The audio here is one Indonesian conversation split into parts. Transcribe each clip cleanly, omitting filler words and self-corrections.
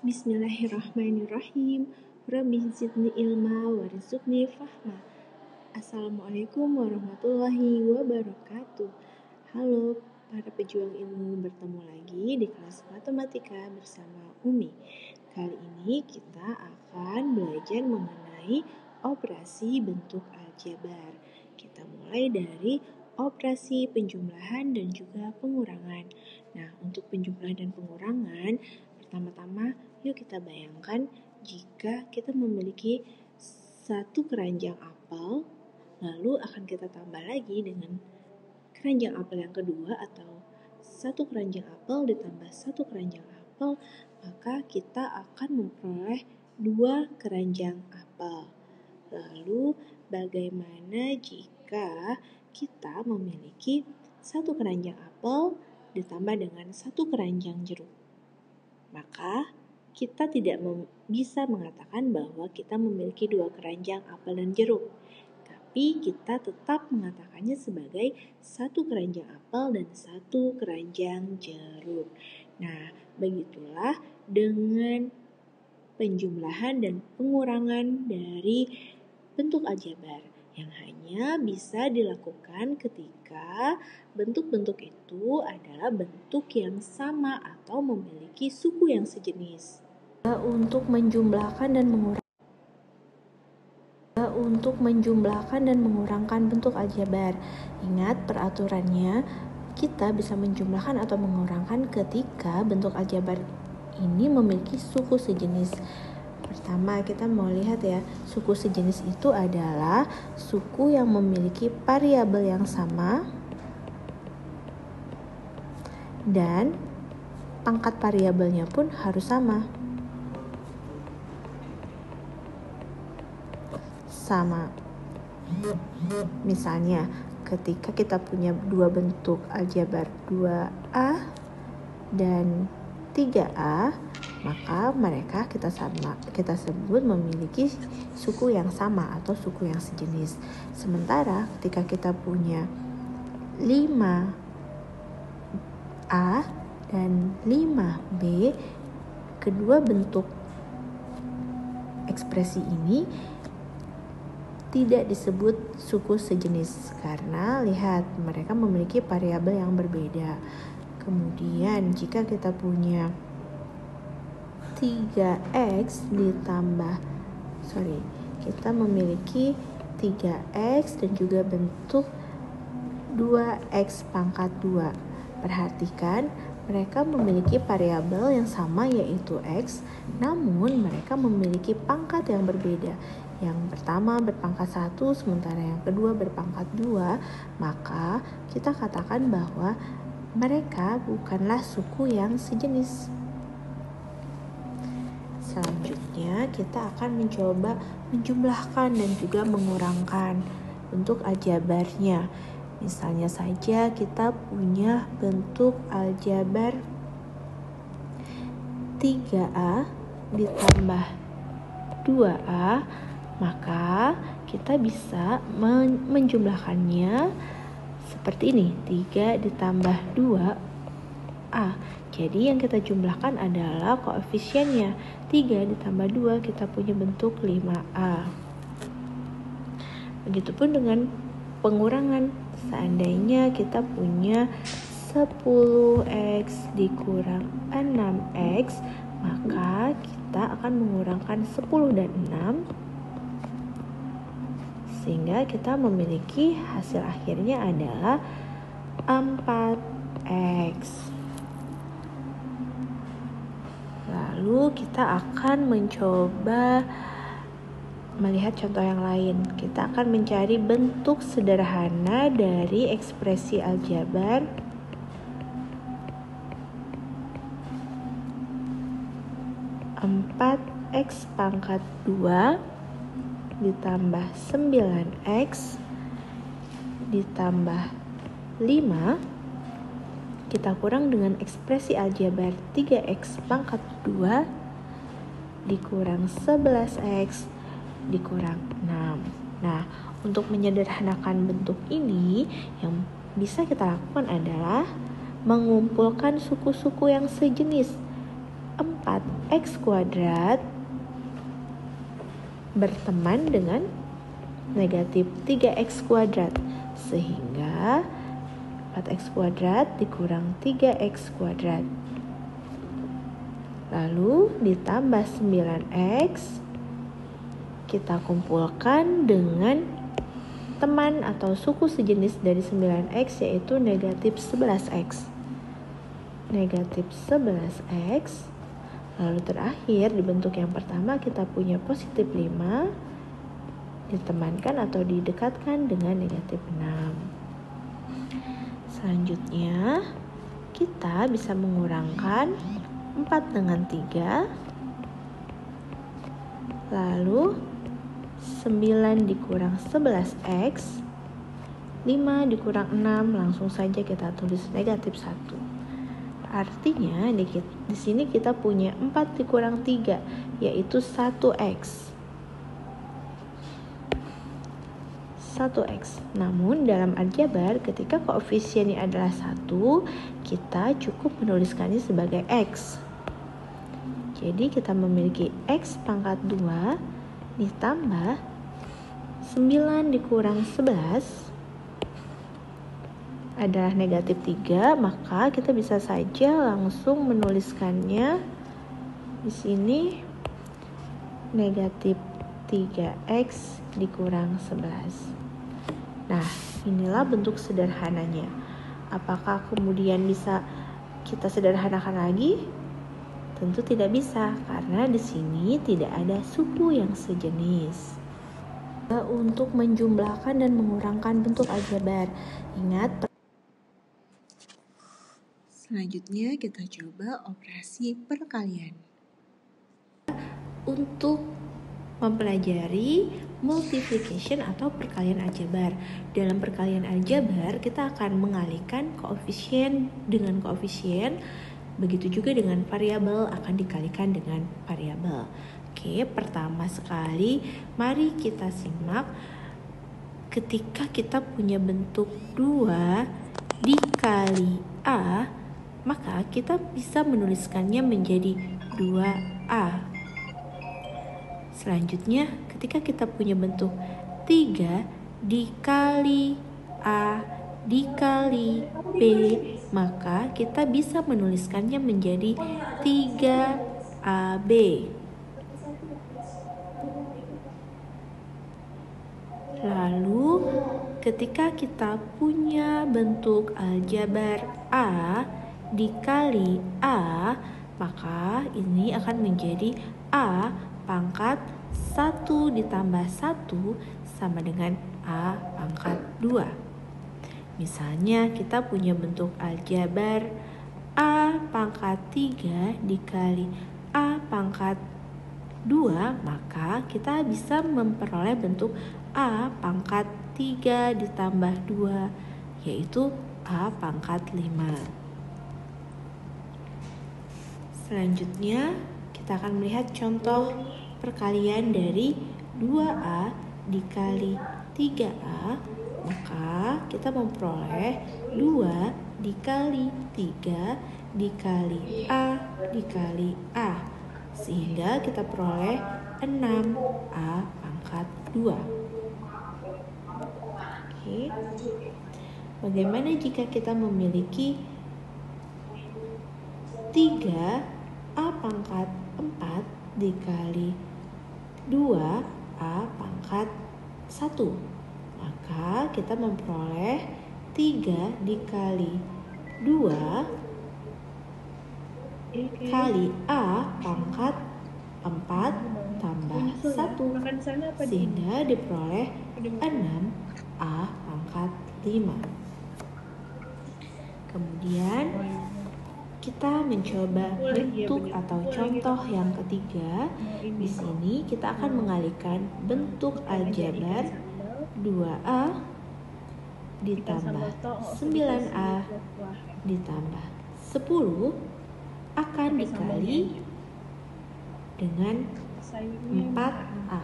Bismillahirrahmanirrahim. Rabbi zidni ilma warzuqni fahma. Assalamualaikum warahmatullahi wabarakatuh. Halo para pejuang ilmu, bertemu lagi di kelas matematika bersama Umi. Kali ini kita akan belajar mengenai operasi bentuk aljabar. Kita mulai dari operasi penjumlahan dan juga pengurangan. Nah, untuk penjumlahan dan pengurangan, pertama-tama yuk kita bayangkan jika kita memiliki satu keranjang apel, lalu akan kita tambah lagi dengan keranjang apel yang kedua, atau satu keranjang apel ditambah satu keranjang apel, maka kita akan memperoleh 2 keranjang apel. Lalu bagaimana jika kita memiliki satu keranjang apel ditambah dengan satu keranjang jeruk? Maka kita tidak bisa mengatakan bahwa kita memiliki 2 keranjang apel dan jeruk, tapi kita tetap mengatakannya sebagai satu keranjang apel dan satu keranjang jeruk. Nah, begitulah dengan penjumlahan dan pengurangan dari bentuk aljabar yang hanya bisa dilakukan ketika bentuk-bentuk itu adalah bentuk yang sama atau memiliki suku yang sejenis. Untuk menjumlahkan dan mengurangkan bentuk aljabar, ingat peraturannya, kita bisa menjumlahkan atau mengurangkan ketika bentuk aljabar ini memiliki suku sejenis. Pertama, kita mau lihat ya, suku sejenis itu adalah suku yang memiliki variabel yang sama dan pangkat variabelnya pun harus sama. Misalnya, ketika kita punya 2 bentuk aljabar 2A dan 3A, maka mereka kita sebut memiliki suku yang sama atau suku yang sejenis. Sementara ketika kita punya 5A dan 5B, kedua bentuk ekspresi ini tidak disebut suku sejenis karena lihat mereka memiliki variabel yang berbeda. Kemudian jika kita punya kita memiliki 3x dan juga bentuk 2x pangkat 2. Perhatikan, mereka memiliki variabel yang sama yaitu x, namun mereka memiliki pangkat yang berbeda. Yang pertama berpangkat 1, sementara yang kedua berpangkat 2, maka kita katakan bahwa mereka bukanlah suku yang sejenis. Selanjutnya kita akan mencoba menjumlahkan dan juga mengurangkan bentuk aljabarnya. Misalnya saja kita punya bentuk aljabar 3A ditambah 2A, maka kita bisa menjumlahkannya seperti ini, 3 ditambah 2A. Jadi yang kita jumlahkan adalah koefisiennya. 3 ditambah 2 kita punya bentuk 5A. Begitupun dengan pengurangan. Seandainya kita punya 10x dikurang 6x, maka kita akan mengurangkan 10 dan 6 sehingga kita memiliki hasil akhirnya adalah 4x. Lalu kita akan mencoba melihat contoh yang lain. Kita akan mencari bentuk sederhana dari ekspresi aljabar 4x pangkat 2 ditambah 9x ditambah 5 kita kurang dengan ekspresi aljabar 3x pangkat 2 dikurang 11x dikurang 6. Nah, untuk menyederhanakan bentuk ini, yang bisa kita lakukan adalah mengumpulkan suku-suku yang sejenis. 4 4x kuadrat berteman dengan negatif 3x kuadrat. Sehingga 4x kuadrat dikurang 3x kuadrat. Lalu ditambah 9x, kita kumpulkan dengan teman atau suku sejenis dari 9x, yaitu negatif 11x. Negatif 11x. Lalu terakhir di bentuk yang pertama kita punya positif 5 ditemankan atau didekatkan dengan negatif 6. Selanjutnya kita bisa mengurangkan 4 dengan 3, lalu 9 dikurang 11x, 5 dikurang 6, langsung saja kita tulis negatif 1. Artinya di sini kita punya 4 dikurang 3, yaitu 1x. 1x. Namun dalam aljabar ketika koefisiennya adalah 1, kita cukup menuliskannya sebagai x. Jadi kita memiliki x pangkat 2 ditambah 9 dikurang 11 adalah negatif 3, maka kita bisa saja langsung menuliskannya di sini negatif 3x dikurang 11. Nah, inilah bentuk sederhananya. Apakah kemudian bisa kita sederhanakan lagi? Tentu tidak bisa, karena di sini tidak ada suku yang sejenis. Untuk menjumlahkan dan mengurangkan bentuk aljabar, ingat. Selanjutnya kita coba operasi perkalian. Untuk mempelajari multiplication atau perkalian aljabar. Dalam perkalian aljabar, kita akan mengalihkan koefisien dengan koefisien, begitu juga dengan variabel akan dikalikan dengan variabel. Oke, pertama sekali mari kita simak ketika kita punya bentuk 2 dikali A, maka kita bisa menuliskannya menjadi 2A. Selanjutnya, ketika kita punya bentuk 3 dikali A dikali B, maka kita bisa menuliskannya menjadi 3AB. Lalu, ketika kita punya bentuk aljabar A dikali A, maka ini akan menjadi A pangkat 1 ditambah 1 sama dengan A pangkat 2. Misalnya kita punya bentuk aljabar A pangkat 3 dikali A pangkat 2, maka kita bisa memperoleh bentuk A pangkat 3 ditambah 2, yaitu A pangkat 5. Selanjutnya kita akan melihat contoh perkalian dari 2A dikali 3A, maka kita memperoleh 2 dikali 3 dikali A dikali A, sehingga kita peroleh 6A pangkat 2. Oke. Bagaimana jika kita memiliki 3A pangkat 4 dikali 2A pangkat 1, maka kita memperoleh 3 dikali 2 kali A pangkat 4 tambah 1, sehingga diperoleh 6A pangkat 5. Kemudian kita mencoba bentuk atau contoh yang ketiga. Di sini kita akan mengalihkan bentuk aljabar 2A ditambah 9A ditambah 10 akan dikali dengan 4A.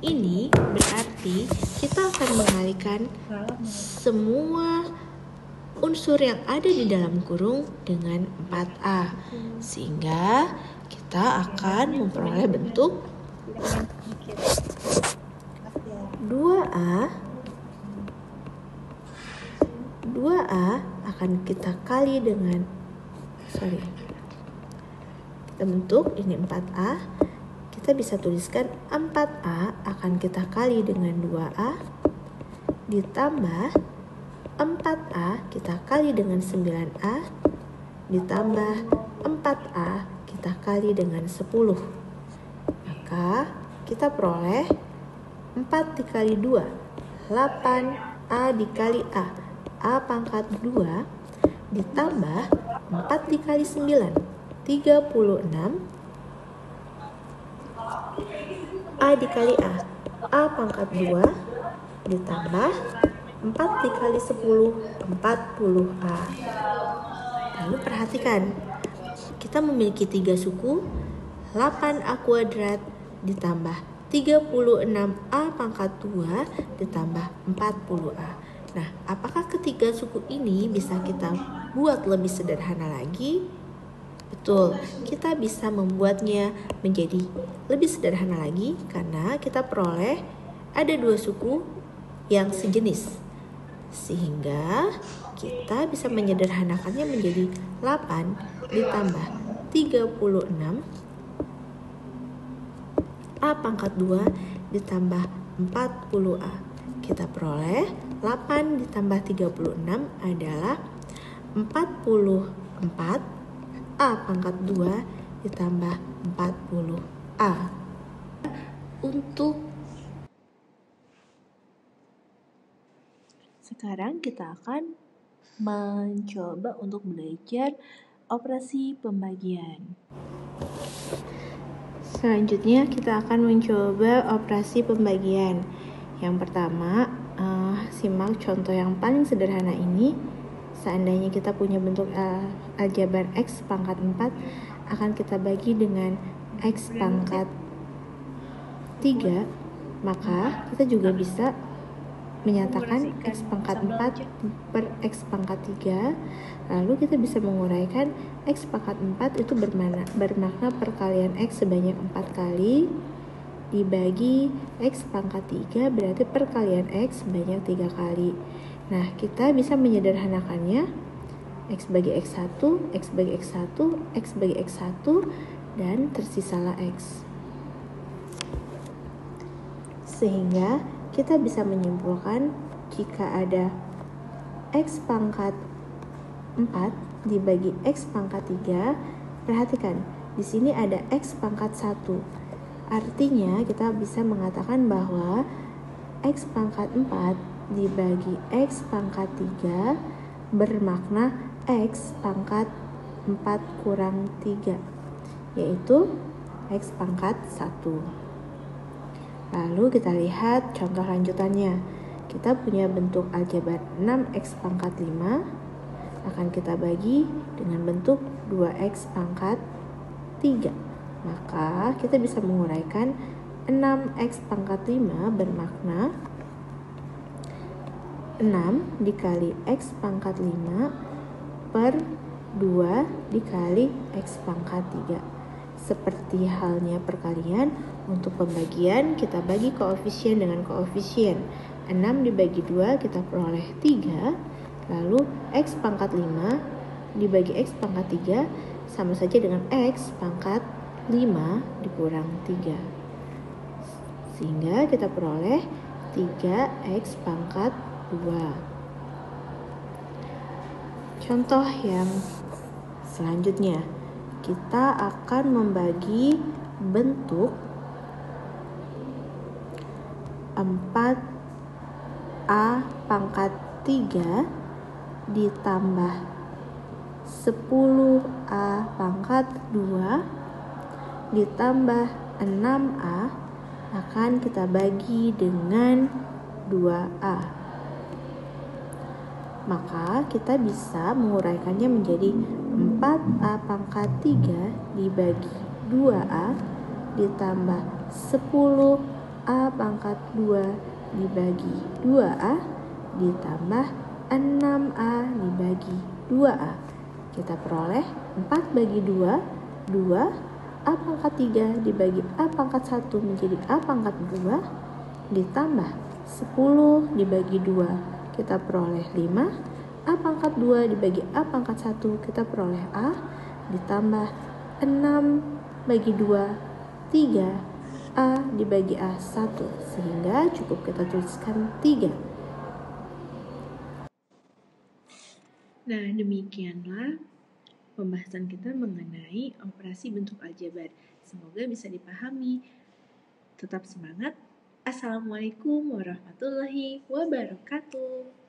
Ini berarti kita akan mengalihkan semua unsur yang ada di dalam kurung dengan 4A. Sehingga kita akan memperoleh bentuk 2A. 2A akan kita kali dengan kita bentuk ini 4A. Kita bisa tuliskan 4A akan kita kali dengan 2A ditambah 4A kita kali dengan 9A ditambah 4A kita kali dengan 10. Maka kita peroleh 4 dikali 2, 8A dikali A pangkat 2 ditambah 4 dikali 9, 36 A dikali A pangkat 2 ditambah 4 dikali 10, 40A. Lalu perhatikan, kita memiliki 3 suku, 8A kuadrat ditambah 36A pangkat 2 ditambah 40A. Nah, apakah ketiga suku ini bisa kita buat lebih sederhana lagi? Betul, kita bisa membuatnya menjadi lebih sederhana lagi karena kita peroleh ada 2 suku yang sejenis. Sehingga kita bisa menyederhanakannya menjadi 8 ditambah 36 A pangkat 2 ditambah 40A. Kita peroleh 8 ditambah 36 adalah 44 A pangkat 2 ditambah 40A. Sekarang kita akan mencoba untuk belajar operasi pembagian. Selanjutnya kita akan mencoba operasi pembagian. Yang pertama, simak contoh yang paling sederhana ini. Seandainya kita punya bentuk aljabar X pangkat 4, akan kita bagi dengan X pangkat 3, maka kita juga bisa menyatakan X pangkat 4 per X pangkat 3. Lalu kita bisa menguraikan X pangkat 4 itu bermakna perkalian X sebanyak 4 kali dibagi X pangkat 3 berarti perkalian X sebanyak 3 kali. Nah, kita bisa menyederhanakannya X bagi X1, X bagi X1, X bagi X1, dan tersisalah X. Sehingga kita bisa menyimpulkan jika ada X pangkat 4 dibagi X pangkat 3, perhatikan, di sini ada X pangkat 1. Artinya kita bisa mengatakan bahwa X pangkat 4 dibagi X pangkat 3 bermakna X pangkat 4 kurang 3, yaitu X pangkat 1. Lalu kita lihat contoh lanjutannya. Kita punya bentuk aljabar 6X pangkat 5 akan kita bagi dengan bentuk 2X pangkat 3. Maka kita bisa menguraikan 6X pangkat 5 bermakna 6 dikali X pangkat 5 per 2 dikali X pangkat 3. Seperti halnya perkalian, untuk pembagian kita bagi koefisien dengan koefisien. 6 dibagi 2 kita peroleh 3. Lalu X pangkat 5 dibagi X pangkat 3 sama saja dengan X pangkat 5 dikurang 3. Sehingga kita peroleh 3X pangkat 2. Contoh yang selanjutnya, kita akan membagi bentuk 4A pangkat 3 ditambah 10A pangkat 2 ditambah 6A akan kita bagi dengan 2A. Maka kita bisa menguraikannya menjadi 4A pangkat 3 dibagi 2A ditambah 10A pangkat 2 dibagi 2A ditambah 6A dibagi 2A. Kita peroleh 4 bagi 2, 2. A pangkat 3 dibagi A pangkat 1 menjadi A pangkat 2. Ditambah 10 dibagi 2. Kita peroleh 5. A pangkat 2 dibagi A pangkat 1. Kita peroleh A. Ditambah 6 bagi 2, 3. A dibagi A 1. Sehingga cukup kita tuliskan 3. Nah, demikianlah pembahasan kita mengenai operasi bentuk aljabar. Semoga bisa dipahami. Tetap semangat. Assalamualaikum warahmatullahi wabarakatuh.